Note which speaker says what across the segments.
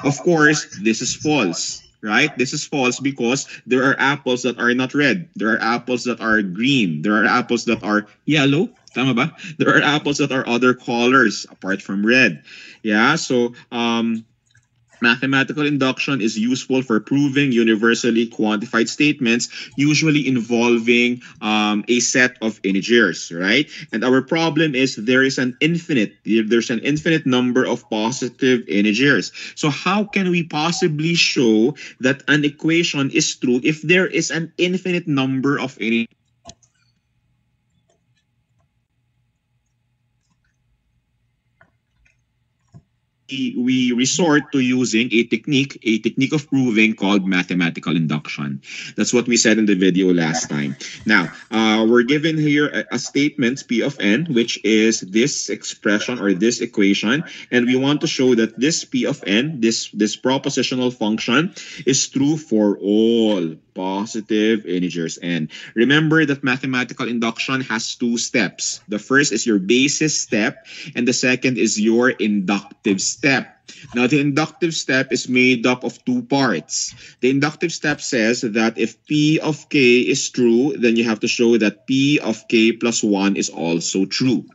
Speaker 1: Of course, this is false, right? This is false because there are apples that are not red. There are apples that are green. There are apples that are yellow. Tama ba? There are apples that are other colors apart from red. Yeah, so mathematical induction is useful for proving universally quantified statements, usually involving a set of integers, right? And our problem is there's an infinite number of positive integers. So how can we possibly show that an equation is true if there is an infinite number of integers? We resort to using a technique of proving called mathematical induction. That's what we said in the video last time. Now, we're given here a statement P of n, which is this expression or this equation, and we want to show that this P of n, this propositional function, is true for all positive integers n. Remember that mathematical induction has two steps. The first is your basis step, and the second is your inductive step. Now, the inductive step is made up of two parts. The inductive step says that if P of k is true, then you have to show that P of k plus 1 is also true.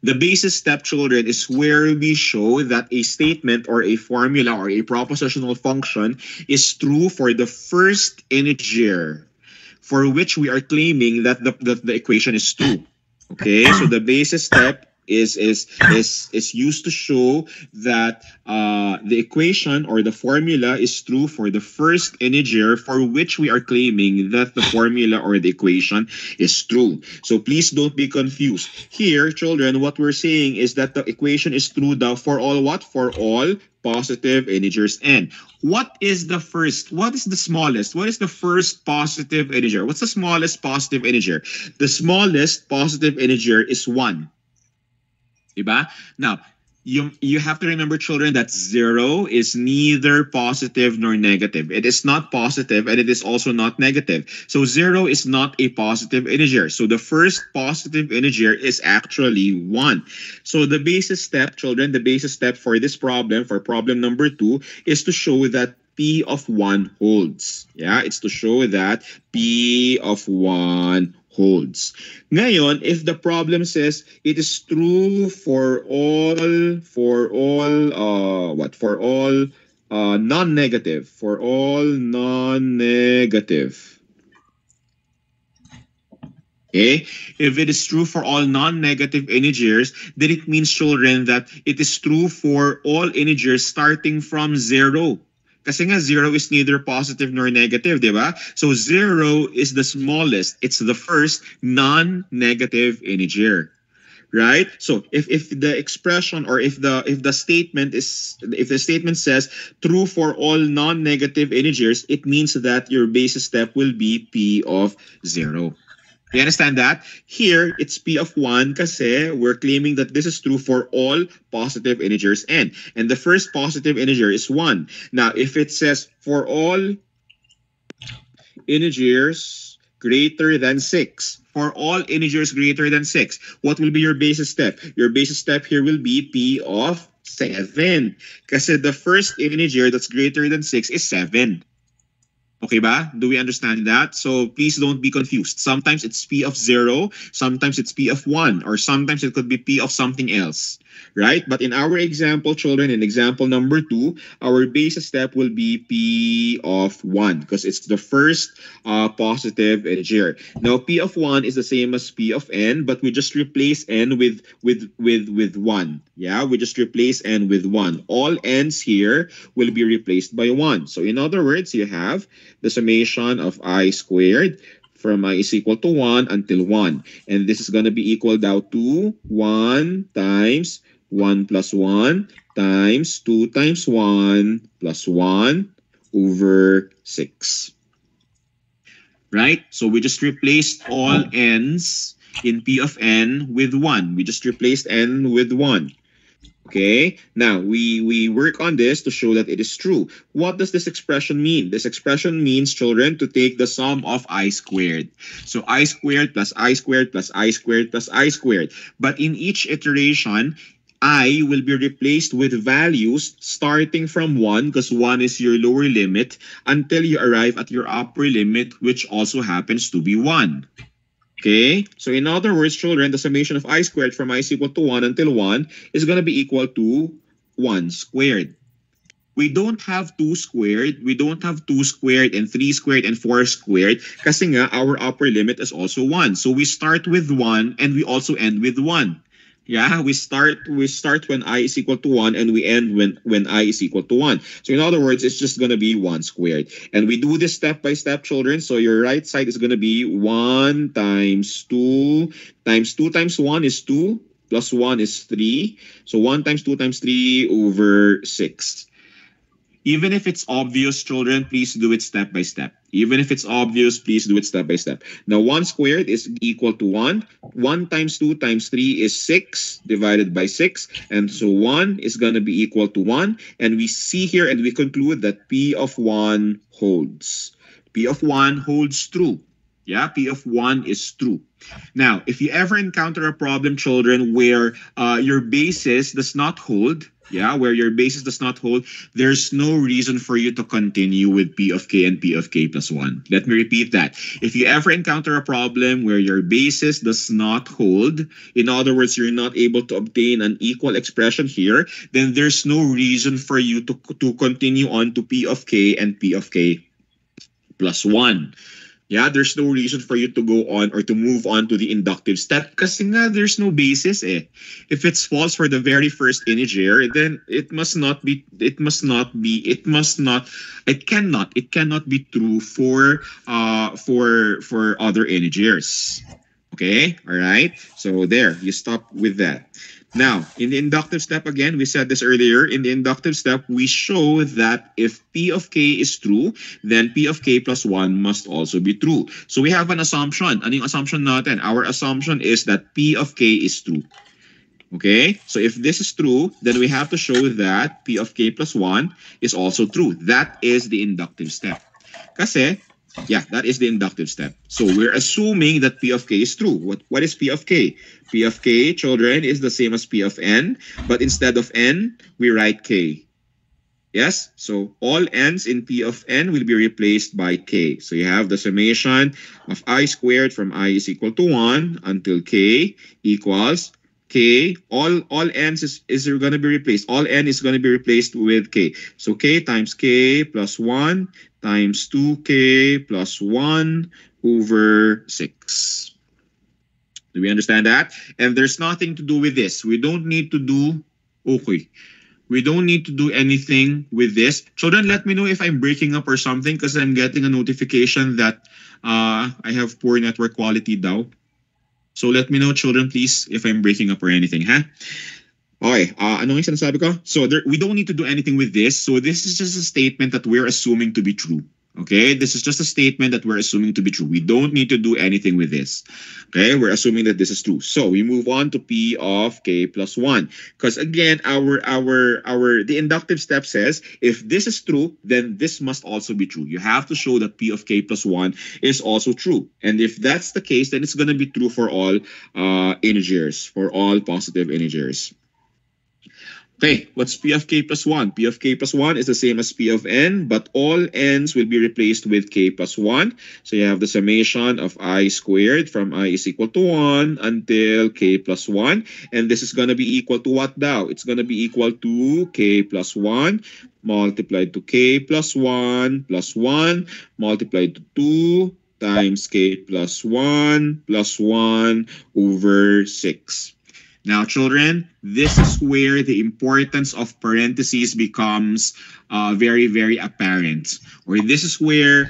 Speaker 1: The basis step, children, is where we show that a statement or a formula or a propositional function is true for the first integer for which we are claiming that the equation is true. Okay, so the basis step is used to show that the equation or the formula is true for the first integer for which we are claiming that the formula or the equation is true. So please don't be confused. Here, children, what we're saying is that the equation is true for all what? For all positive integers n. What is the first? What is the smallest? What is the first positive integer? What's the smallest positive integer? The smallest positive integer is 1. Diba? Now, you have to remember, children, that 0 is neither positive nor negative. It is not positive and it is also not negative. So 0 is not a positive integer. So the first positive integer is actually 1. So the basis step, children, the basis step for this problem, for problem number 2, is to show that P of 1 holds. Yeah, it's to show that P of 1 holds. Ngayon, if the problem says it is true for all non-negative, okay, if it is true for all non-negative integers, then it means, children, that it is true for all integers starting from 0. Kasi nga 0 is neither positive nor negative, di ba? So 0 is the smallest. It's the first non-negative integer. Right? So if the expression or if the statement says true for all non-negative integers, it means that your basis step will be P of 0. You understand that? Here, it's P of 1 kasi we're claiming that this is true for all positive integers n. And the first positive integer is 1. Now, if it says for all integers greater than 6, for all integers greater than 6, what will be your basis step? Your basis step here will be P of 7. Kasi the first integer that's greater than 6 is 7. Okay ba? Do we understand that? So please don't be confused. Sometimes it's P of 0, sometimes it's P of 1, or sometimes it could be P of something else. Right? But in our example, children, in example number 2, our basis step will be P of 1 because it's the first positive integer. Now, P of 1 is the same as P of n, but we just replace n with 1. Yeah, we just replace n with 1. All n's here will be replaced by 1. So in other words, you have the summation of I squared from I is equal to 1 until 1. And this is going to be equal now to 1 times 1 plus 1 times 2 times 1 plus 1 over 6. Right? So we just replaced all n's in P of n with 1. We just replaced n with 1. Okay, now we work on this to show that it is true. What does this expression mean? This expression means, children, to take the sum of I squared. So I squared plus I squared plus I squared plus I squared. But in each iteration, I will be replaced with values starting from 1, because 1 is your lower limit, until you arrive at your upper limit, which also happens to be 1. Okay? So in other words, children, the summation of I squared from I is equal to 1 until 1 is going to be equal to 1 squared. We don't have 2 squared, we don't have 2 squared and 3 squared and 4 squared kasi nga our upper limit is also 1. So we start with 1 and we also end with 1. Yeah, we start when I is equal to 1 and we end when I is equal to 1. So in other words, it's just going to be 1 squared. And we do this step by step, children. So your right side is going to be 1 times 2 times 2 times 1 is 2 plus 1 is 3. So 1 times 2 times 3 over 6. Even if it's obvious, children, please do it step by step. Even if it's obvious, please do it step by step. Now, 1 squared is equal to 1. 1 times 2 times 3 is 6 divided by 6. And so 1 is going to be equal to 1. And we see here and we conclude that P of 1 holds. P of 1 holds true. Yeah, P of 1 is true. Now, if you ever encounter a problem, children, where your basis does not hold, where your basis does not hold, there's no reason for you to continue with P of K and P of K plus 1. Let me repeat that. If you ever encounter a problem where your basis does not hold, in other words, you're not able to obtain an equal expression here, then there's no reason for you to continue on to P of K and P of K plus 1. Yeah, there's no reason for you to go on or to move on to the inductive step kasi nga there's no basis eh. If it's false for the very first integer, then it cannot be true for other integers. Okay? All right? So there, you stop with that. Now, in the inductive step, again, we said this earlier, in the inductive step, we show that if P of K is true, then P of K plus 1 must also be true. So we have an assumption. Ano yung assumption natin? Our assumption is that P of K is true. Okay? So if this is true, then we have to show that P of K plus 1 is also true. That is the inductive step. Kasi, yeah, that is the inductive step. So we're assuming that P of K is true. What is P of K? P of K, children, is the same as P of N, but instead of N, we write K. Yes? So all N's in P of N will be replaced by K. So you have the summation of I squared from I is equal to 1 until K equals K. All N's is going to be replaced. All N is going to be replaced with K. So K times K plus 1 times 2K plus 1 over 6. Do we understand that? And there's nothing to do with this. We don't need to do, we don't need to do anything with this. Children, let me know if I'm breaking up or something because I'm getting a notification that I have poor network quality daw. So let me know, children, please, if I'm breaking up or anything, huh? Okay, ano yung sinasabi ko? So we don't need to do anything with this. So this is just a statement that we're assuming to be true. Okay, this is just a statement that we're assuming to be true. We don't need to do anything with this. Okay, we're assuming that this is true. So we move on to P of K plus 1. Because again, the inductive step says, if this is true, then this must also be true. You have to show that P of K plus 1 is also true. And if that's the case, then it's going to be true for all integers, for all positive integers. Okay, what's P of K plus 1? P of K plus 1 is the same as P of N, but all N's will be replaced with K plus 1. So you have the summation of I squared from I is equal to 1 until K plus 1. And this is going to be equal to what now? It's going to be equal to K plus 1 multiplied to K plus 1 multiplied to 2 times K plus 1 over 6. Now, children, this is where the importance of parentheses becomes very, very apparent. Or this is where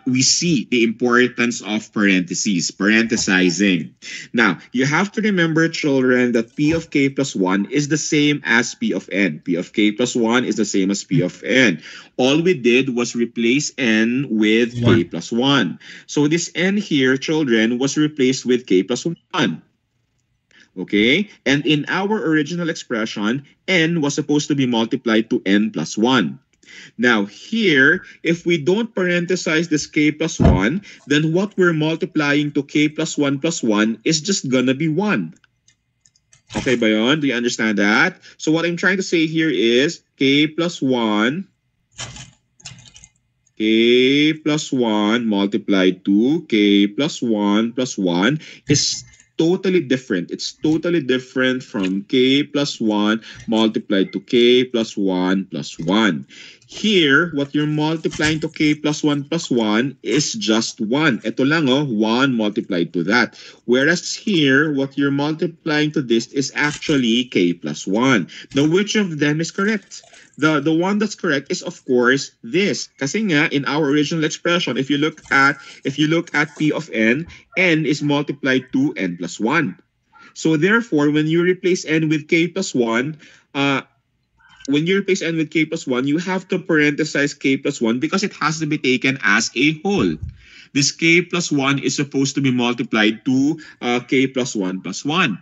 Speaker 1: we see the importance of parentheses, parenthesizing. Now, you have to remember, children, that P of K plus 1 is the same as P of N. P of K plus 1 is the same as P of N. All we did was replace N with K plus 1. So this N here, children, was replaced with K plus 1. Okay, and in our original expression, N was supposed to be multiplied to N plus 1. Now here, if we don't parenthesize this K plus 1, then what we're multiplying to K plus 1 is just gonna be 1. Okay ba yun? Do you understand that? So what I'm trying to say here is k plus 1 multiplied to k plus 1 is totally different. It's totally different from k plus 1 multiplied to k plus 1 plus 1. Here, what you're multiplying to k plus 1 is just 1. Ito lang, 1 multiplied to that. Whereas here, what you're multiplying to this is actually k plus 1. Now, which of them is correct? The one that's correct is of course this. Kasi nga in our original expression, if you look at p of n is multiplied to n plus 1. So therefore, when you replace n with k plus 1, you have to parenthesize k plus 1 because it has to be taken as a whole. This k plus 1 is supposed to be multiplied to k plus 1 plus 1.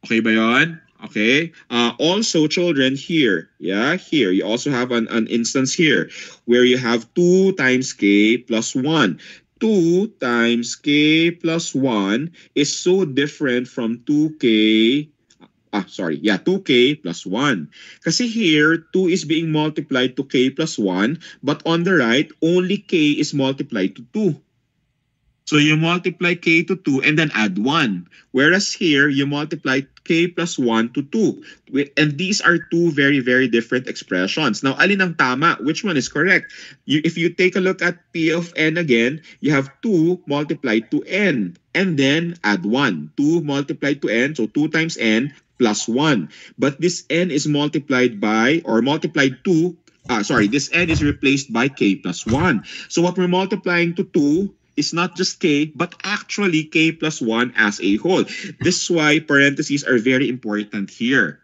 Speaker 1: Okay ba yun? Okay. Also, children, here, you also have an instance here where you have 2 times k plus 1. 2 times k plus 1 is so different from 2k plus 1. Kasi here, 2 is being multiplied to k plus 1, but on the right, only k is multiplied to 2. So you multiply k to 2 and then add 1. Whereas here, you multiply k plus 1 to 2. And these are two very, very different expressions. Now, alin ang tama? Which one is correct? If you take a look at p of n again, you have 2 multiplied to n. And then add 1. 2 multiplied to n, so 2 times n plus 1. But this n is multiplied by, or multiplied to, this n is replaced by k plus 1. So what we're multiplying to 2 is not just k, but actually k plus 1 as a whole. This is why parentheses are very important here.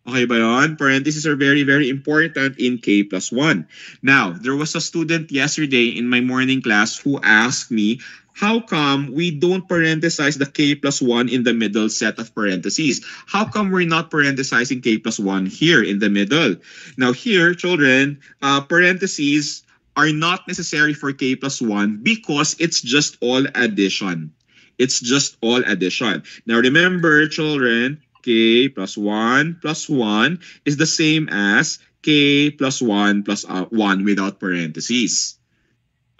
Speaker 1: Okay ba yun? Parentheses are very, very important in k plus 1. Now, there was a student yesterday in my morning class who asked me, how come we don't parenthesize the k plus 1 in the middle set of parentheses? How come we're not parenthesizing k plus 1 here in the middle? Now here, children, parentheses are not necessary for k plus 1 because it's just all addition. It's just all addition. Now remember, children, k plus 1 is the same as k plus 1 plus 1 without parentheses.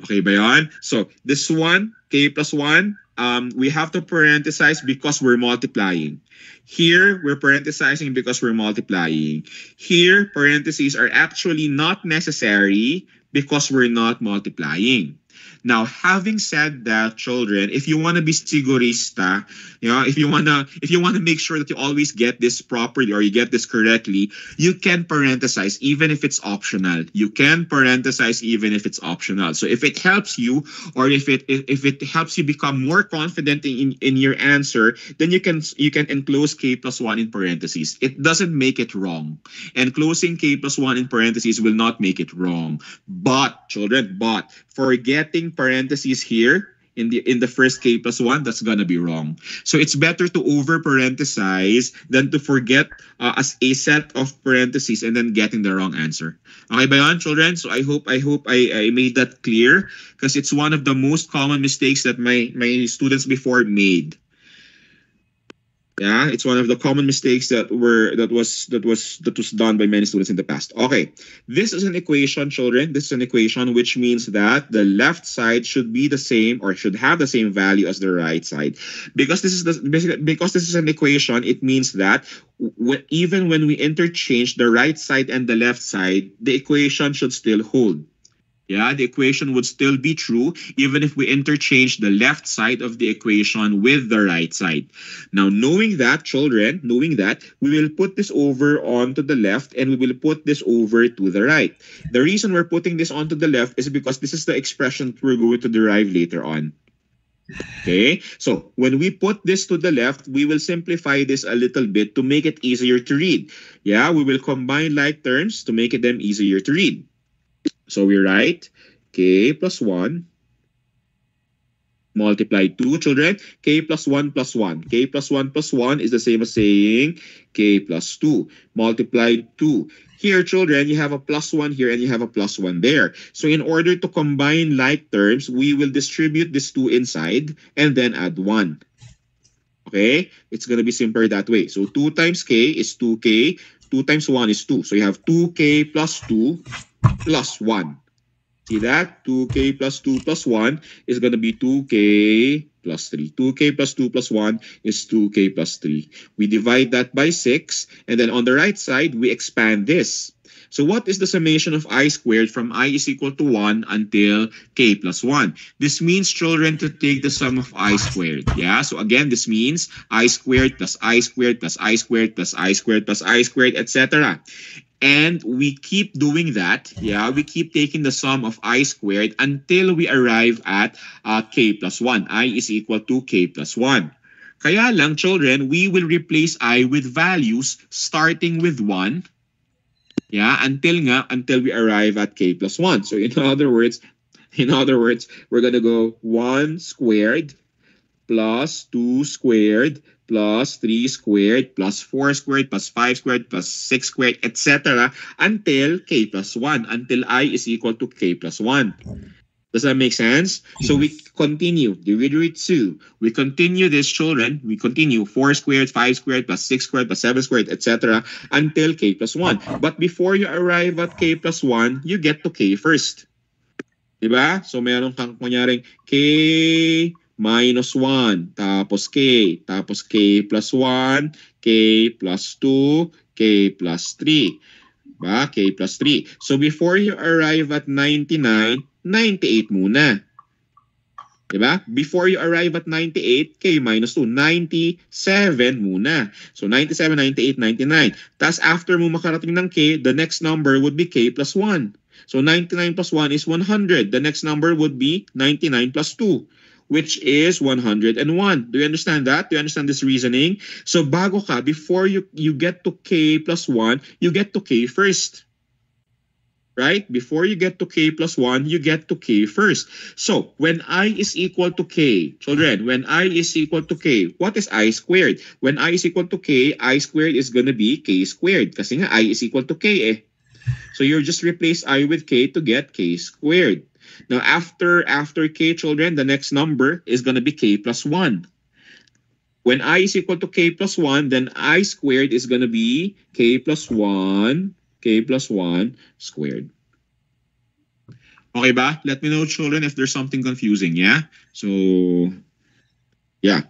Speaker 1: Okay ba yan? So this one, k plus 1, we have to parenthesize because we're multiplying. Here, we're parenthesizing because we're multiplying. Here, parentheses are actually not necessary because we're not multiplying. Now, having said that, children, if you want to be sigurista, if you want to make sure that you always get this properly or you get this correctly, you can parenthesize even if it's optional. You can parenthesize even if it's optional. So if it helps you, or if it helps you become more confident in your answer, then you can enclose k plus 1 in parentheses. It doesn't make it wrong. Enclosing k plus 1 in parentheses will not make it wrong. But, children, forgetting parentheses here in the first k plus 1, that's gonna be wrong. So it's better to over parenthesize than to forget as a set of parentheses and then getting the wrong answer. Okay ba yan, children? So I hope I made that clear, because it's one of the most common mistakes that my students before made. Yeah, it's one of the common mistakes that was done by many students in the past. Okay, this is an equation, children. This is an equation which means that the left side should be the same or should have the same value as the right side. Because this is an equation, it means that even when we interchange the right side and the left side, the equation should still hold. Yeah, the equation would still be true even if we interchange the left side of the equation with the right side. Now, knowing that, children, we will put this over onto the left and we will put this over to the right. The reason we're putting this onto the left is because this is the expression we're going to derive later on. Okay, so when we put this to the left, we will simplify this a little bit to make it easier to read. Yeah, we will combine like terms to make them easier to read. So we write k plus 1 multiplied 2, children. K plus 1 plus 1. K plus 1 plus 1 is the same as saying k plus 2 multiplied 2. Here, children, you have a plus 1 here and you have a plus 1 there. So in order to combine like terms, we will distribute this 2 inside and then add 1. Okay? It's going to be simpler that way. So 2 times k is 2k. 2 times 1 is 2. So you have 2k plus 2 plus 1. See that? 2k plus 2 plus 1 is going to be 2k plus 3. 2k plus 2 plus 1 is 2k plus 3. We divide that by 6. And then on the right side, we expand this. So what is the summation of I squared from I is equal to 1 until k plus 1? This means, children, to take the sum of I squared. Yeah, so again, this means I squared plus I squared plus I squared plus I squared plus I squared, etc. And we keep doing that. Yeah, we keep taking the sum of I squared until we arrive at k plus 1. I is equal to k plus 1. Kaya lang, children, we will replace I with values starting with 1. Yeah, until we arrive at k plus 1. So in other words, we're going to go 1 squared plus 2 squared plus 3 squared plus 4 squared plus 5 squared plus 6 squared, etc. until k plus 1, until I is equal to k plus 1. Does that make sense? So we continue, divide with 2. We continue this, children. We continue 4 squared, 5 squared, plus 6 squared, plus 7 squared, etc. until k plus 1. But before you arrive at k plus 1, you get to k first. Diba? So meron kang kunyaring k minus 1, tapos k plus 1, k plus 2, k plus 3. Diba? K plus 3. So before you arrive at 99, 98 muna. Diba? Before you arrive at 98, k minus 2, 97 muna. So 97, 98, 99. Tapos after mo makarating ng k, the next number would be k plus 1. So 99 plus 1 is 100. The next number would be 99 plus 2, which is 101. Do you understand that? Do you understand this reasoning? So bago ka, before you get to k plus 1, you get to k first. Right? Before you get to k plus 1, you get to k first. So, when I is equal to k, children, when I is equal to k, what is I squared? When I is equal to k, I squared is gonna be k squared. Kasi nga, I is equal to k eh. So, you just replace I with k to get k squared. Now, after k, children, the next number is gonna be k plus 1. When I is equal to k plus 1, then I squared is gonna be k plus 1 squared. Okay ba? Let me know, children, if there's something confusing, yeah? So, yeah.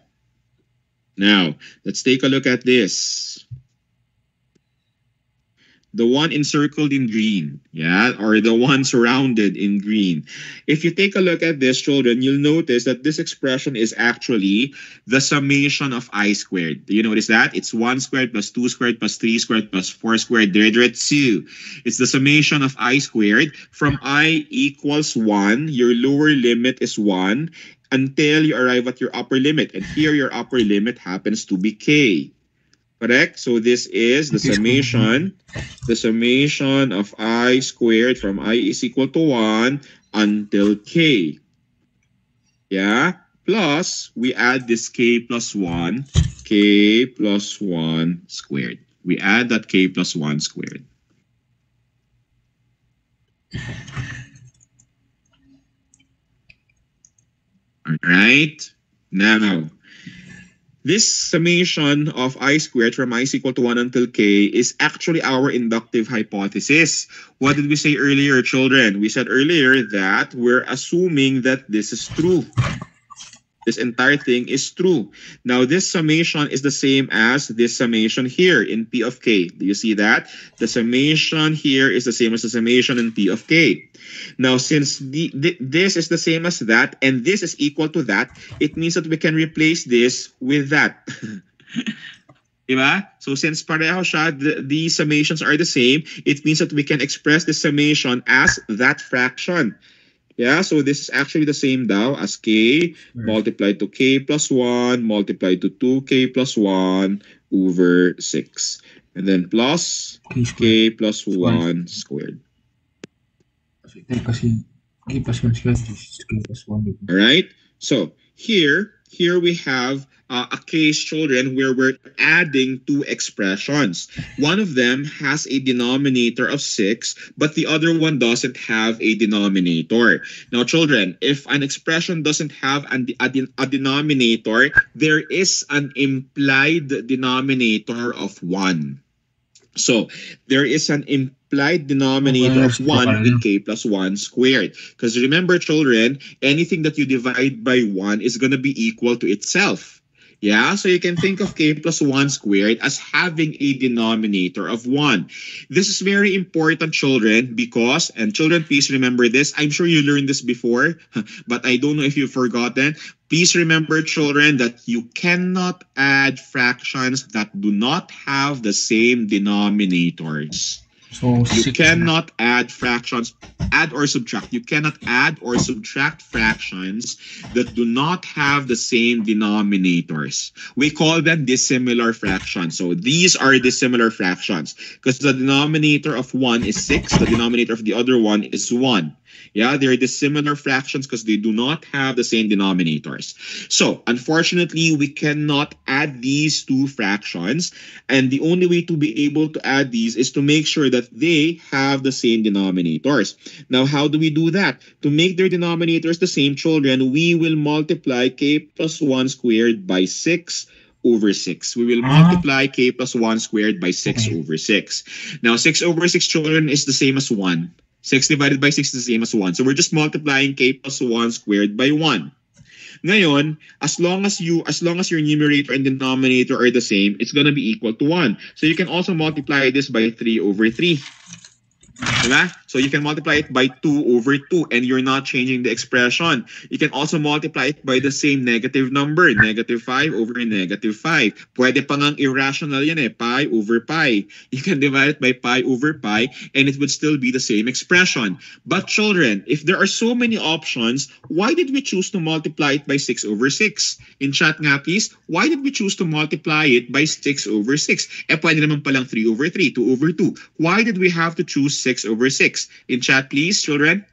Speaker 1: Now, let's take a look at this. The one encircled in green, yeah, or the one surrounded in green. If you take a look at this, children, you'll notice that this expression is actually the summation of I squared. Do you notice that? It's 1 squared plus 2 squared plus 3 squared plus 4 squared divided 2. It's the summation of I squared from I equals 1. Your lower limit is 1 until you arrive at your upper limit. And here your upper limit happens to be k. Correct? So this is the summation of I squared from I is equal to 1 until k. Yeah? Plus, we add this k plus 1 squared. We add that k plus 1 squared. All right? Now, this summation of I squared from I is equal to 1 until k is actually our inductive hypothesis. What did we say earlier, children? We said earlier that we're assuming that this is true. This entire thing is true. Now, this summation is the same as this summation here in P of k. Do you see that? The summation here is the same as the summation in P of k. Now, since this is the same as that and this is equal to that, it means that we can replace this with that. Diba? So since pareho siya, the summations are the same, it means that we can express the summation as that fraction. Yeah, so this is actually the same daw as k multiplied to k plus 1 multiplied to 2k plus 1 over 6. And then plus k plus 1 squared.
Speaker 2: Kasi k plus 1 squared is k plus 1.
Speaker 1: Alright, so here, here we have a case, children, where we're adding two expressions. One of them has a denominator of 6, but the other one doesn't have a denominator. Now, children, if an expression doesn't have a denominator, there is an implied denominator of 1. So there is an implied denominator of 1 in k plus 1 squared. Because remember, children, anything that you divide by 1 is going to be equal to itself. Yeah, so you can think of k plus 1 squared as having a denominator of 1. This is very important, children, because, and children, please remember this. I'm sure you learned this before, but I don't know if you've forgotten. Please remember, children, that you cannot add fractions that do not have the same denominators. So you cannot add fractions, add or subtract. You cannot add or subtract fractions that do not have the same denominators. We call them dissimilar fractions. So these are dissimilar fractions because the denominator of 1 is 6. The denominator of the other one is 1. Yeah, they're dissimilar fractions because they do not have the same denominators. So, unfortunately, we cannot add these two fractions. And the only way to be able to add these is to make sure that they have the same denominators. Now, how do we do that? To make their denominators the same, children, we will multiply k plus 1 squared by 6 over 6. We will multiply k plus 1 squared by 6 over 6. Now, 6 over 6, children, is the same as 1. 6 divided by 6 is the same as 1. So we're just multiplying k plus 1 squared by 1. Ngayon, as long as your numerator and denominator are the same, it's going to be equal to 1. So you can also multiply this by 3 over 3. Diba? So you can multiply it by 2 over 2 and you're not changing the expression. You can also multiply it by the same negative number, negative 5 over negative 5. Pwede pa ngang irrational yan pi over pi. You can divide it by pi over pi and it would still be the same expression. But children, if there are so many options, why did we choose to multiply it by 6 over 6? In chat nga please, why did we choose to multiply it by 6 over 6? Pwede naman palang 3 over 3, 2 over 2. Why did we have to choose 6 over 6? In chat, please, children.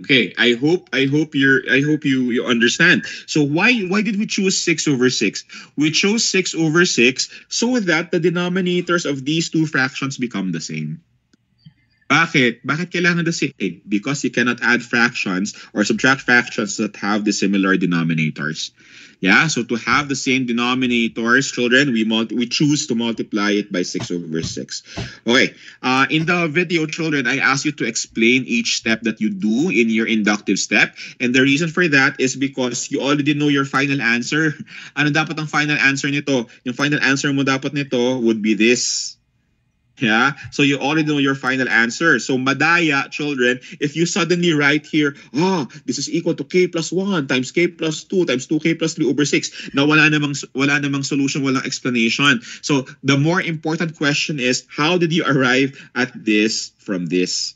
Speaker 1: Okay, I hope you understand. So why did we choose 6 over 6? We chose 6 over 6 so that the denominators of these two fractions become the same. Bakit? Bakit kailangan the same? Because you cannot add fractions or subtract fractions that have the similar denominators. Yeah, so to have the same denominators, children, we choose to multiply it by 6 over 6. Okay, in the video, children, I asked you to explain each step that you do in your inductive step. And the reason for that is because you already know your final answer. Ano dapat ang final answer nito? Yung final answer mo dapat nito would be this. Yeah, so you already know your final answer. So madaya, children, if you suddenly write here, this is equal to k plus 1 times k plus 2 times 2k plus 3 over 6. Now wala namang solution, walang explanation. So the more important question is, how did you arrive at this from this?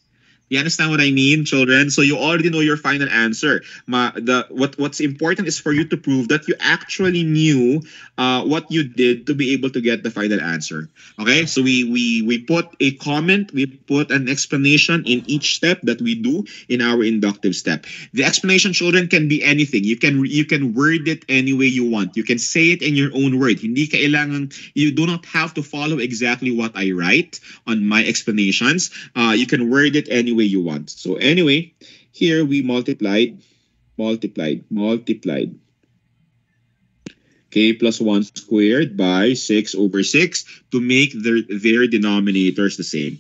Speaker 1: You understand what I mean, children? So you already know your final answer. What's important is for you to prove that you actually knew what you did to be able to get the final answer. Okay, so we put a comment, we put an explanation in each step that we do in our inductive step. The explanation, children, can be anything. You can word it any way you want. You can say it in your own word. Hindi kailangan, you do not have to follow exactly what I write on my explanations. You can word it any way you want. So anyway, here we multiplied k plus 1 squared by 6 over 6 to make their denominators the same.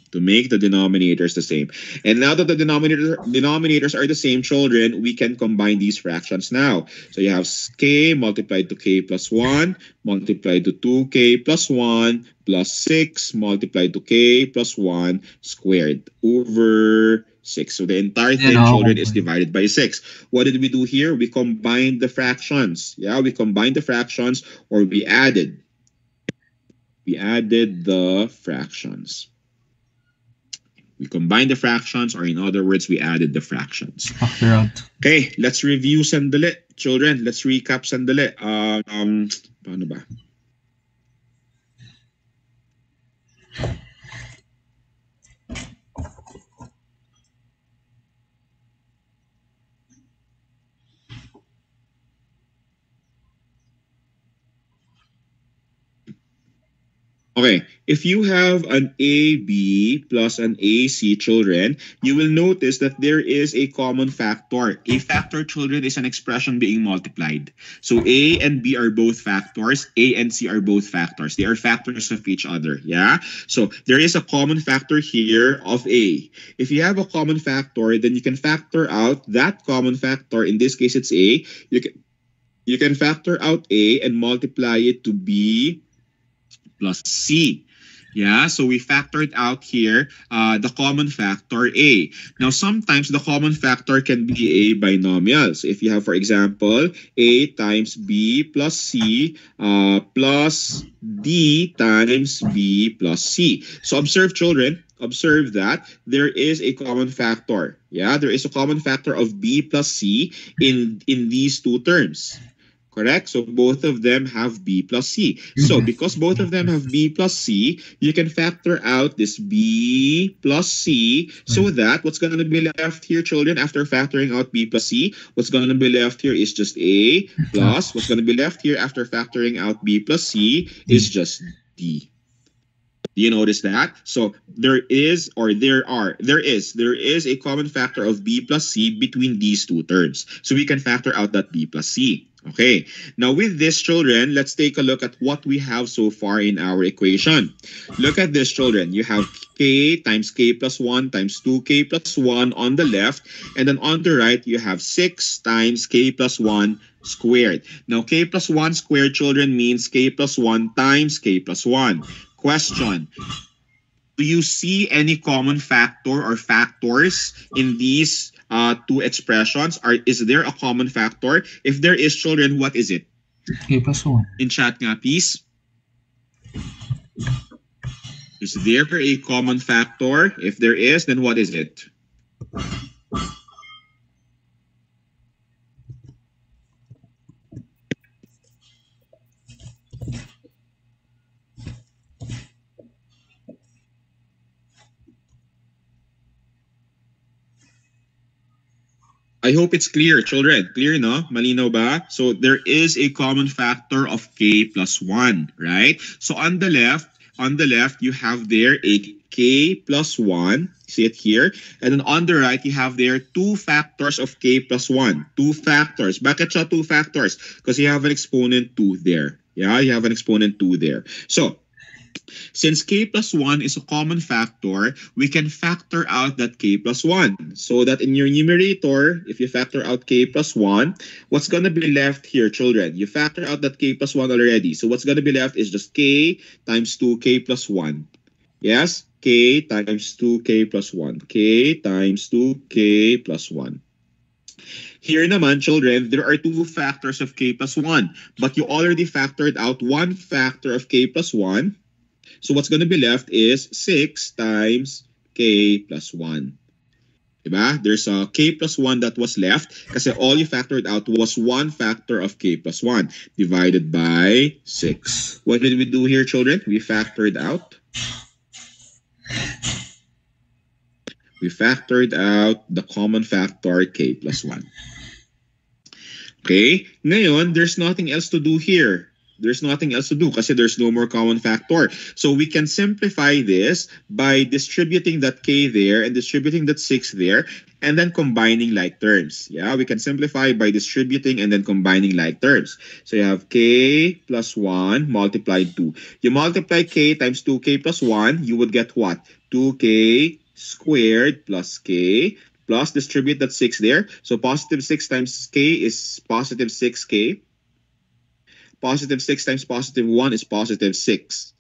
Speaker 1: And now that the denominators are the same, children, we can combine these fractions now. So you have k multiplied to k plus 1 multiplied to 2k plus 1 plus 6 multiplied to k plus 1 squared over 6. So the entire thing, children, is divided by 6. What did we do here? We combined the fractions. Yeah, we combined the fractions, or we added the fractions. We combined the fractions, or in other words, we added the fractions.
Speaker 2: Factor out.
Speaker 1: Okay, let's review sandali. Children, let's recap sandali. Paano ba? Okay, if you have an AB plus an AC, children, you will notice that there is a common factor. A factor, children, is an expression being multiplied. So A and B are both factors. A and C are both factors. They are factors of each other, yeah? So there is a common factor here of A. If you have a common factor, then you can factor out that common factor. In this case, it's A. You can factor out A and multiply it to B plus C. Yeah, so we factored out here the common factor A. Now, sometimes the common factor can be a binomial. So if you have, for example, A times B plus C plus D times B plus C. So observe, children, observe that there is a common factor. Yeah, there is a common factor of B plus C in these two terms. Correct? So both of them have B plus C. So because both of them have B plus C, you can factor out this B plus C so that what's going to be left here, children, after factoring out B plus C, what's going to be left here is just A plus what's going to be left here after factoring out B plus C is just D. Do you notice that? So there is a common factor of B plus C between these two terms. So we can factor out that B plus C. Okay, now with this, children, let's take a look at what we have so far in our equation. Look at this, children. You have K times K plus 1 times 2K plus 1 on the left, and then on the right, you have 6 times K plus 1 squared. Now, K plus 1 squared, children, means K plus 1 times K plus 1. Question: do you see any common factor or factors in these two expressions? Is there a common factor? If there is, children, what is it?
Speaker 2: K plus 1.
Speaker 1: In chat nga, please. Is there a common factor? If there is, then what is it? I hope it's clear, children. Clear, no? Malinaw ba? So there is a common factor of K plus 1, right? So on the left, you have there a K plus 1. See it here? And then on the right, you have there two factors of K plus 1. Two factors. Bakit siya two factors? Because you have an exponent 2 there. Yeah, you have an exponent 2 there. So since K plus 1 is a common factor, we can factor out that K plus 1. So that in your numerator, if you factor out K plus 1, what's going to be left here, children? You factor out that K plus 1 already. So what's going to be left is just K times 2K plus 1. Yes? K times 2K plus 1. K times 2K plus 1. Here naman, children, there are two factors of K plus 1. But you already factored out one factor of K plus 1. So what's going to be left is 6 times K plus 1. Diba? There's a K plus 1 that was left kasi all you factored out was one factor of K plus 1 divided by 6. What did we do here, children? We factored out. We factored out the common factor K plus 1. Okay? Ngayon, there's nothing else to do here. There's nothing else to do kasi there's no more common factor. So we can simplify this by distributing that K there and distributing that 6 there and then combining like terms. Yeah, we can simplify by distributing and then combining like terms. So you have K plus 1 multiplied 2. You multiply K times 2K plus 1, you would get what? 2K squared plus K plus distribute that 6 there. So positive 6 times K is positive 6K. Positive 6 times positive 1 is positive 6.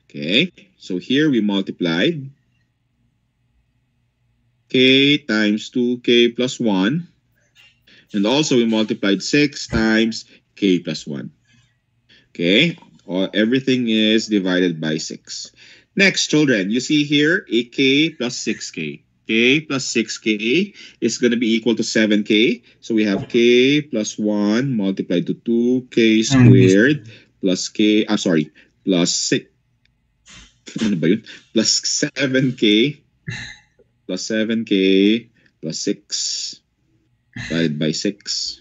Speaker 1: Okay, so here we multiplied K times 2K plus 1. And also we multiplied 6 times K plus 1. Okay, everything is divided by 6. Next, children, you see here a k plus 6k. K plus 6k is going to be equal to 7k. So we have k plus 1 multiplied to 2k squared plus k, plus 6. Ano ba yun? Plus 7k plus 7k plus 6 divided by 6.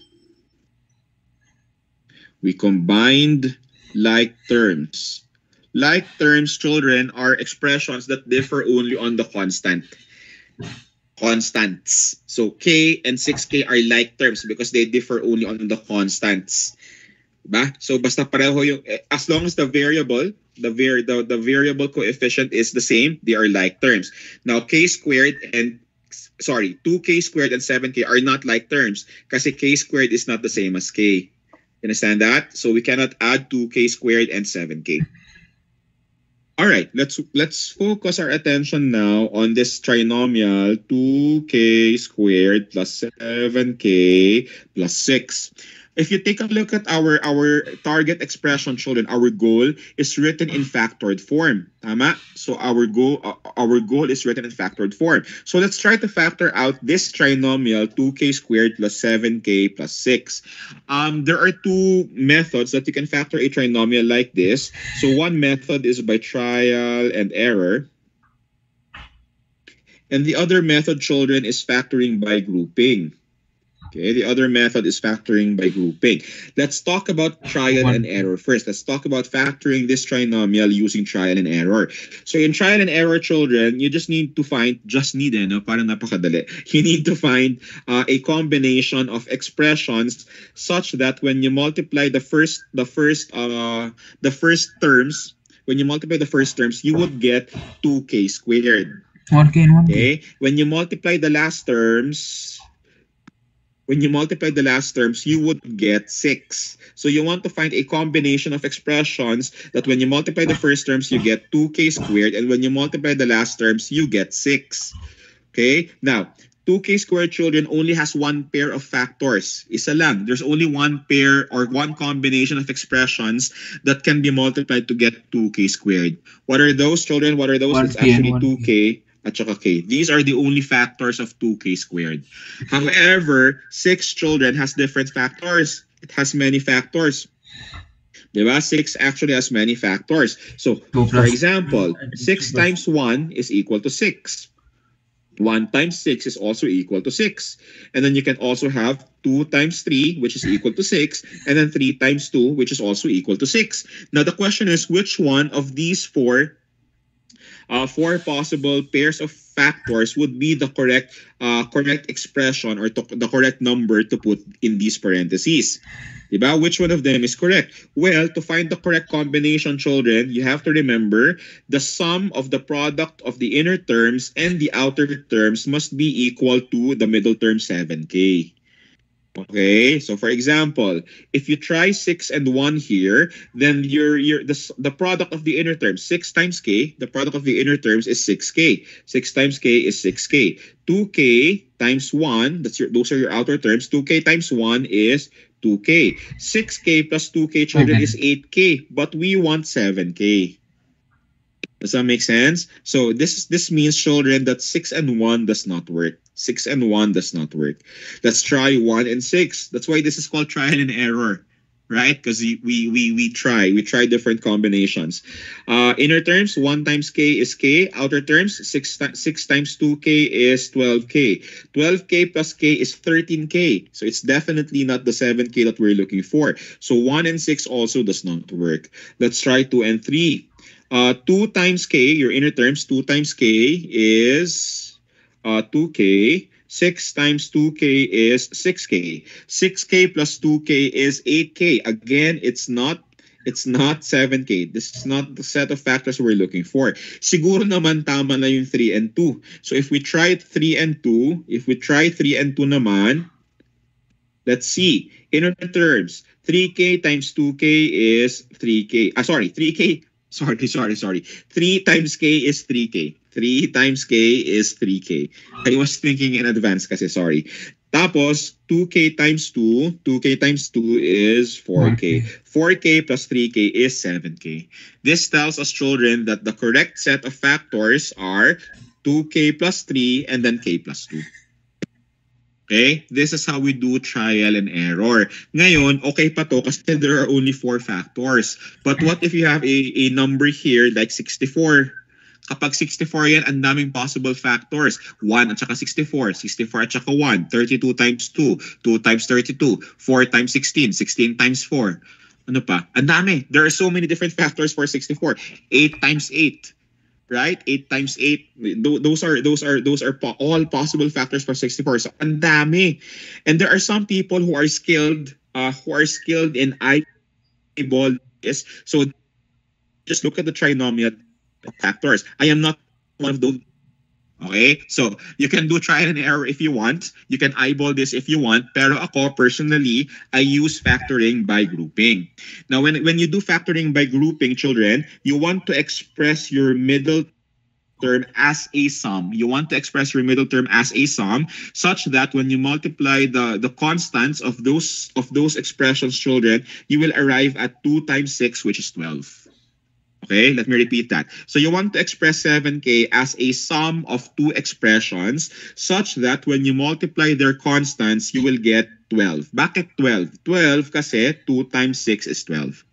Speaker 1: We combined like terms. Like terms, children, are expressions that differ only on the constants. So k and 6k are like terms because they differ only on the constants. Diba? So basta pareho yung, as long as the variable, the variable coefficient is the same, they are like terms. Now k squared and 2k squared and 7k are not like terms kasi k squared is not the same as k. You understand that? So we cannot add 2k squared and 7k. All right, let's focus our attention now on this trinomial 2k squared plus 7k plus 6. If you take a look at our target expression, children, our goal is written in factored form. Tama? So our goal is written in factored form. So let's try to factor out this trinomial 2k squared plus 7k plus 6. There are two methods that you can factor a trinomial like this. So one method is by trial and error. And the other method, children, is factoring by grouping. Okay, the other method is factoring by grouping. Let's talk about trial and error first. Let's talk about factoring this trinomial using trial and error. So in trial and error, children, you just need to find, parang napakadali. You need to find a combination of expressions such that when you multiply the first terms, you would get 2k squared.
Speaker 2: 1k and 1k.
Speaker 1: Okay, when you multiply the last terms, you would get 6. So you want to find a combination of expressions that when you multiply the first terms, you get 2k squared, and when you multiply the last terms, you get 6. Okay? Now, 2k squared, children, only has one pair of factors. Isa lang. There's only one pair or one combination of expressions that can be multiplied to get 2k squared. What are those, children? What are those? It's actually 2k at saka k. These are the only factors of 2k squared. However, 6, children, has different factors. It has many factors. Diba? 6 actually has many factors. So, for example, 6 times 1 is equal to 6. 1 times 6 is also equal to 6. And then you can also have 2 times 3, which is equal to 6. And then 3 times 2, which is also equal to 6. Now, the question is, which one of these four possible pairs of factors would be the correct expression or the correct number to put in these parentheses? Diba? Which one of them is correct? Well, to find the correct combination, children, you have to remember the sum of the product of the inner terms and the outer terms must be equal to the middle term 7k. Okay, so for example, if you try 6 and 1 here, then the product of the inner terms, 6 times k, the product of the inner terms is 6k. 6 times k is 6k. 2k times 1, those are your outer terms. 2k times 1 is 2k. 6k plus 2k, children, is 8k, but we want 7k. Does that make sense? So this means, children, that 6 and 1 does not work. 6 and 1 does not work. Let's try 1 and 6. That's why this is called trial and error, right? Because we try different combinations. Inner terms, 1 times k is k. Outer terms, 6 times 2k is 12k. 12k plus k is 13k. So it's definitely not the 7k that we're looking for. So 1 and 6 also does not work. Let's try 2 and 3. 2 times k, your inner terms, 2 times k is 2k. 6 times 2k is 6k. 6k plus 2k is 8k. Again, it's not 7k. This is not the set of factors we're looking for. Siguro naman tama na yung 3 and 2. So if we try 3 and 2, naman, let's see. Inner terms, 3k times 2k is 3k. 3k. Sorry. 3 times k is 3k. 3 times k is 3k. I was thinking in advance kasi, sorry. Tapos, 2k times 2, 2k times 2 is 4k. 4k plus 3k is 7k. This tells us, children, that the correct set of factors are 2k plus 3 and then k plus 2. Okay? This is how we do trial and error. Ngayon, okay pa to kasi there are only 4 factors. But what if you have a number here like 64? Kapag 64 yan, ang daming possible factors. 1 at saka 64, 64 at saka 1, 32 times 2, 2 times 32, 4 times 16, 16 times 4. Ano pa? Ang dami. There are so many different factors for 64. 8 times 8. Right? 8 times 8. Those are all possible factors for 64. So, ang dami. And there are some people who are skilled in eyeball this. So, just look at the trinomial factors. I am not one of those. Okay? So, you can do trial and error if you want. You can eyeball this if you want. Pero ako, personally, I use factoring by grouping. Now, when you do factoring by grouping, children, you want to express your middle term as a sum. You want to express your middle term as a sum such that when you multiply the constants of those expressions, children, you will arrive at 2 times 6, which is 12. Okay, let me repeat that. So you want to express 7k as a sum of 2 expressions such that when you multiply their constants, you will get 12. Bakit 12? 12 kasi 2 times 6 is 12.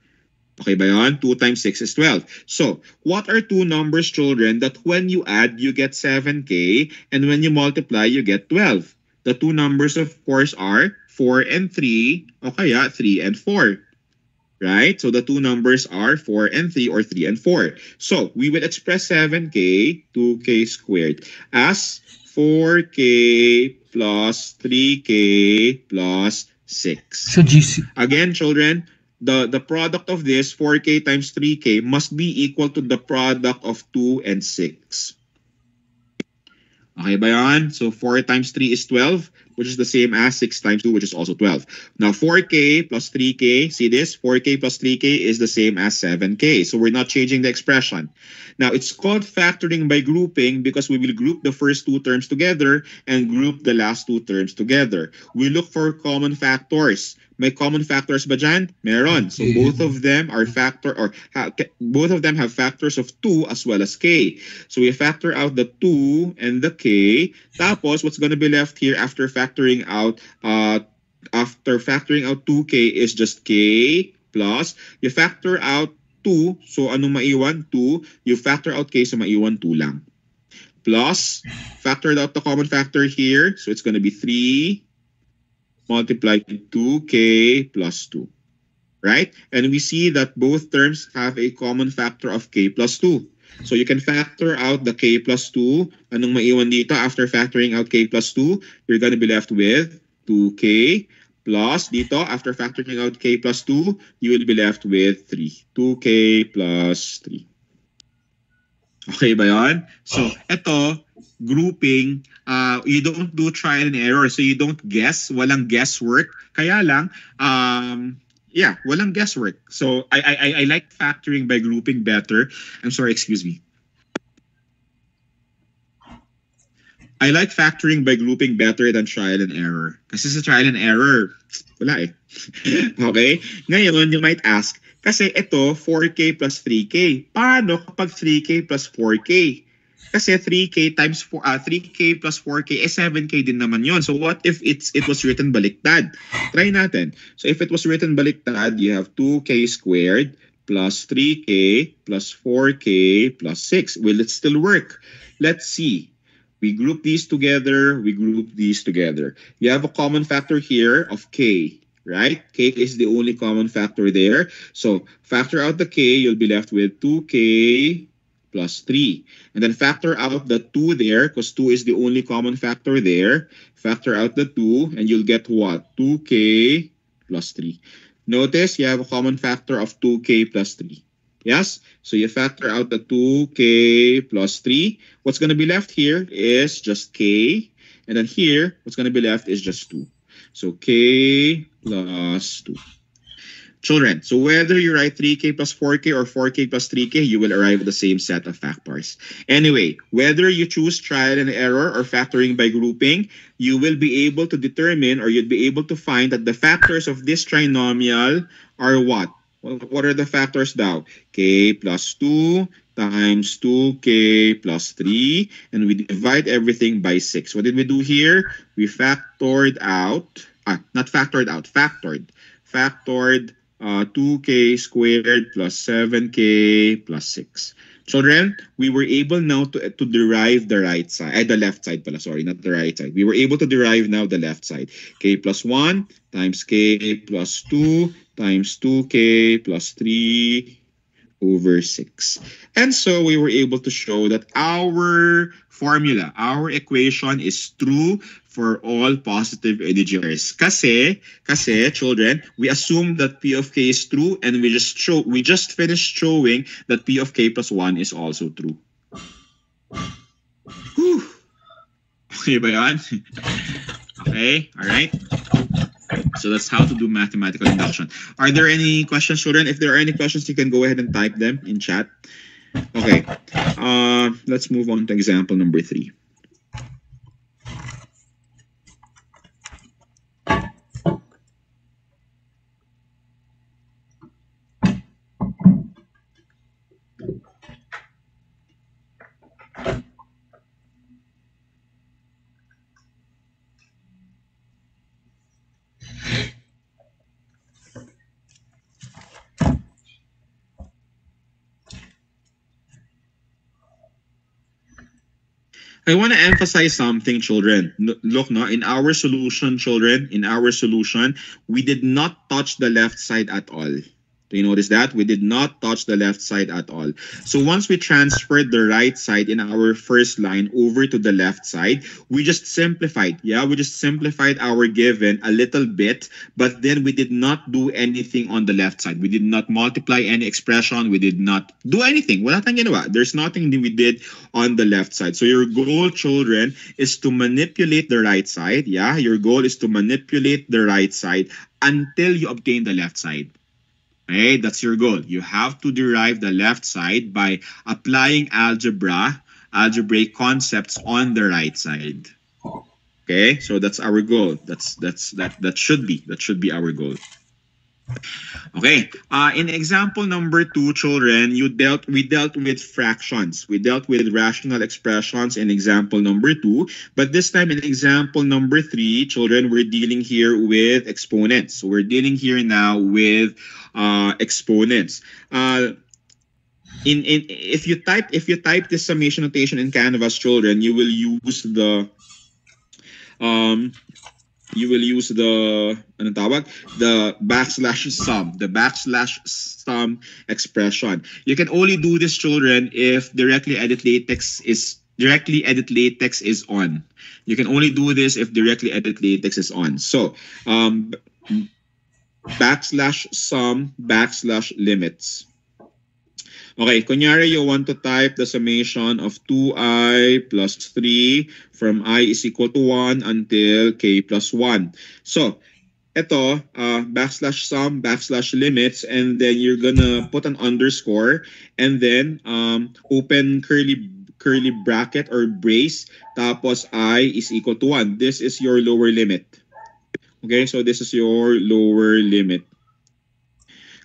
Speaker 1: Okay ba yun? 2 times 6 is 12. So, what are 2 numbers, children, that when you add, you get 7k, and when you multiply, you get 12? The 2 numbers, of course, are 4 and 3, o kaya 3 and 4. Right? So the 2 numbers are 4 and 3 or 3 and 4. So we will express 7k, 2k squared as 4k plus 3k plus 6.
Speaker 2: So GC.
Speaker 1: Again, children, the product of this 4k times 3k must be equal to the product of 2 and 6. Okay ba yan? So 4 times 3 is 12, which is the same as 6 times 2, which is also 12. Now 4k plus 3k, see this? 4k plus 3k is the same as 7k. So we're not changing the expression. Now it's called factoring by grouping because we will group the first 2 terms together and group the last 2 terms together. We look for common factors. May common factors ba dyan? Meron. So both of them are both of them have factors of 2 as well as k. So we factor out the 2 and the k. Tapos what's going to be left here after factoring out 2k is just k plus you factor out 2. So anong maiwan? 2. You factor out k, so maiwan 2 lang. Plus factored out the common factor here. So it's going to be 3 multiplied to 2k plus 2, right? And we see that both terms have a common factor of k plus 2. So you can factor out the k plus 2. Anong maiwan dito after factoring out k plus 2? You're going to be left with 2k plus dito, after factoring out k plus 2, you will be left with 3. 2k plus 3. Okay ba yun? So, ito, grouping, you don't do trial and error. So, you don't guess. Walang guesswork. Kaya lang, walang guesswork. So, I like factoring by grouping better. I'm sorry, excuse me. I like factoring by grouping better than trial and error. Kasi sa trial and error, wala eh. Okay? Ngayon, you might ask, kasi ito, 4k plus 3k. Paano kapag 3k plus 4k? Kasi 3k times 3k plus 4k, 7k din naman yon. So what if it was written baliktad? Try natin. So if it was written baliktad, you have 2k squared plus 3k plus 4k plus 6. Will it still work? Let's see. We group these together. We group these together. You have a common factor here of k. Right? K is the only common factor there. So factor out the k, you'll be left with 2k plus 3. And then factor out the 2 there because 2 is the only common factor there. Factor out the 2 and you'll get what? 2k plus 3. Notice you have a common factor of 2k plus 3. Yes? So you factor out the 2k plus 3. What's going to be left here is just k. And then here, what's going to be left is just 2. So k plus 2. Children, so whether you write 3k plus 4k or 4k plus 3k, you will arrive at the same set of factors. Anyway, whether you choose trial and error or factoring by grouping, you will be able to determine, or you'd be able to find that the factors of this trinomial are what? Well, what are the factors now? K plus 2 times 2k plus 3, and we divide everything by 6. What did we do here? We factored out, not factored out, factored 2k squared plus 7k plus 6. Children, we were able now to derive the right side, the left side pala, sorry, not the right side. We were able to derive now the left side. K plus 1 times k plus 2 times 2k plus 3 over 6. And so we were able to show that our formula, our equation is true for all positive integers. Kasi children, we assume that P of k is true, and we just finished showing that P of k plus 1 is also true. Whew. Okay ba yan? Okay, all right. So that's how to do mathematical induction. Are there any questions, children? If there are any questions, you can go ahead and type them in chat. Okay, let's move on to example number 3. I want to emphasize something, children. Look, no, in our solution, children, in our solution, we did not touch the left side at all. Do you notice that? We did not touch the left side at all. So once we transferred the right side in our first line over to the left side, we just simplified. Yeah, we just simplified our given a little bit, but then we did not do anything on the left side. We did not multiply any expression. We did not do anything. Wala tayong ginawa. There's nothing that we did on the left side. So your goal, children, is to manipulate the right side. Yeah, your goal is to manipulate the right side until you obtain the left side. Okay, that's your goal. You have to derive the left side by applying algebraic concepts on the right side. Okay, so that's our goal. That should be our goal. Okay, in example number 2, children, we dealt with fractions. We dealt with rational expressions in example number 2, but this time in example number 3, children, we're dealing here with exponents. So we're dealing here now with exponents. If you type this summation notation in Canvas, children, you will use the backslash sum expression. You can only do this, children, if directly edit latex is on. You can only do this if directly edit latex is on. So backslash sum backslash limits. Okay, kunyari you want to type the summation of 2i plus 3 from I is equal to 1 until k plus 1. So, ito, backslash sum, backslash limits, and then you're gonna put an underscore, and then open curly bracket or brace, tapos I is equal to 1. This is your lower limit. Okay, so this is your lower limit.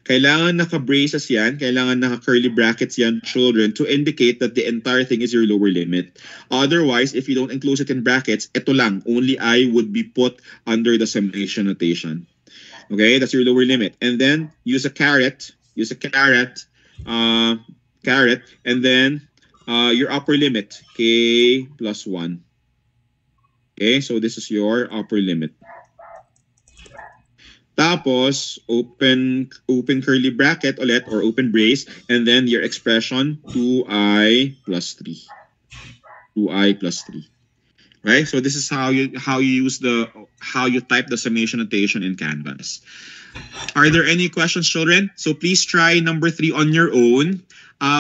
Speaker 1: Kailangan naka-braces yan, kailangan naka-curly brackets yan, children, to indicate that the entire thing is your lower limit. Otherwise, if you don't enclose it in brackets, ito lang, only I would be put under the summation notation. Okay, that's your lower limit. And then, use a caret, and then your upper limit, k plus 1. Okay, so this is your upper limit. Tapos, open curly bracket ulit or open brace, and then your expression 2i plus 3. 2i plus 3. Right? So this is how you type the summation notation in Canvas. Are there any questions, children? So please try number 3 on your own.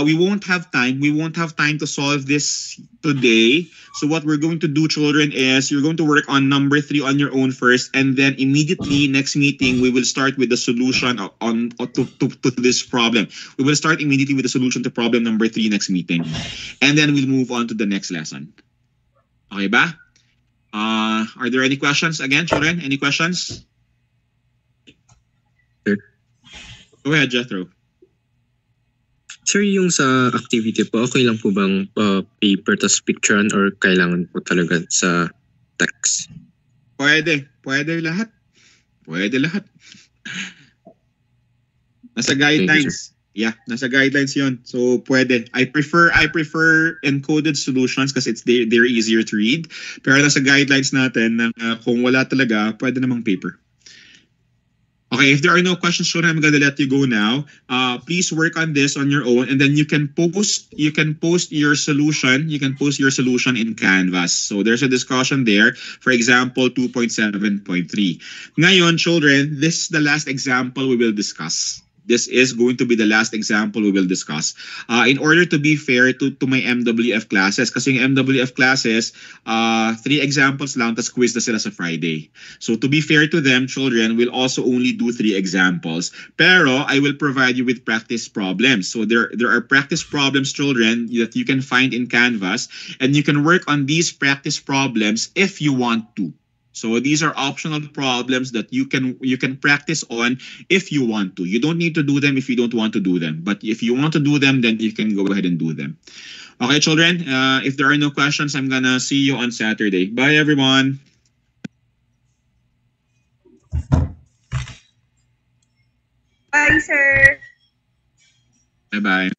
Speaker 1: we won't have time. We won't have time to solve this today. So what we're going to do, children, is you're going to work on number 3 on your own first, and then immediately next meeting we will start with the solution to this problem. We will start immediately with the solution to problem number 3 next meeting, and then we'll move on to the next lesson. Okay ba? Are there any questions again, children? Any questions?
Speaker 2: Sir?
Speaker 1: Go ahead, Jethro.
Speaker 2: Sir, yung sa activity po, okay lang po bang paper tas picturean or kailangan po talaga sa text?
Speaker 1: Pwede. Pwede lahat. Pwede lahat. Nasa guidelines. Yeah, nasa guidelines yon. So pwede. I prefer encoded solutions kasi they're easier to read. Pero nasa guidelines natin na kung wala talaga, pwede namang paper. Okay, if there are no questions, Shona, I'm gonna let you go now. Please work on this on your own, and then you can post your solution. You can post your solution in Canvas. So there's a discussion there. For example, 2.7.3. Ngayon, children, this is the last example we will discuss. This is going to be the last example we will discuss. In order to be fair to my MWF classes, kasi yung MWF classes, 3 examples lang, tas quiz na sila sa Friday. So to be fair to them, children, will also only do 3 examples. Pero I will provide you with practice problems. So there are practice problems, children, that you can find in Canvas, and you can work on these practice problems if you want to. So these are optional problems that you can practice on if you want to. You don't need to do them if you don't want to do them. But if you want to do them, then you can go ahead and do them. Okay, children, if there are no questions, I'm gonna see you on Saturday. Bye, everyone.
Speaker 3: Bye, sir.
Speaker 1: Bye-bye.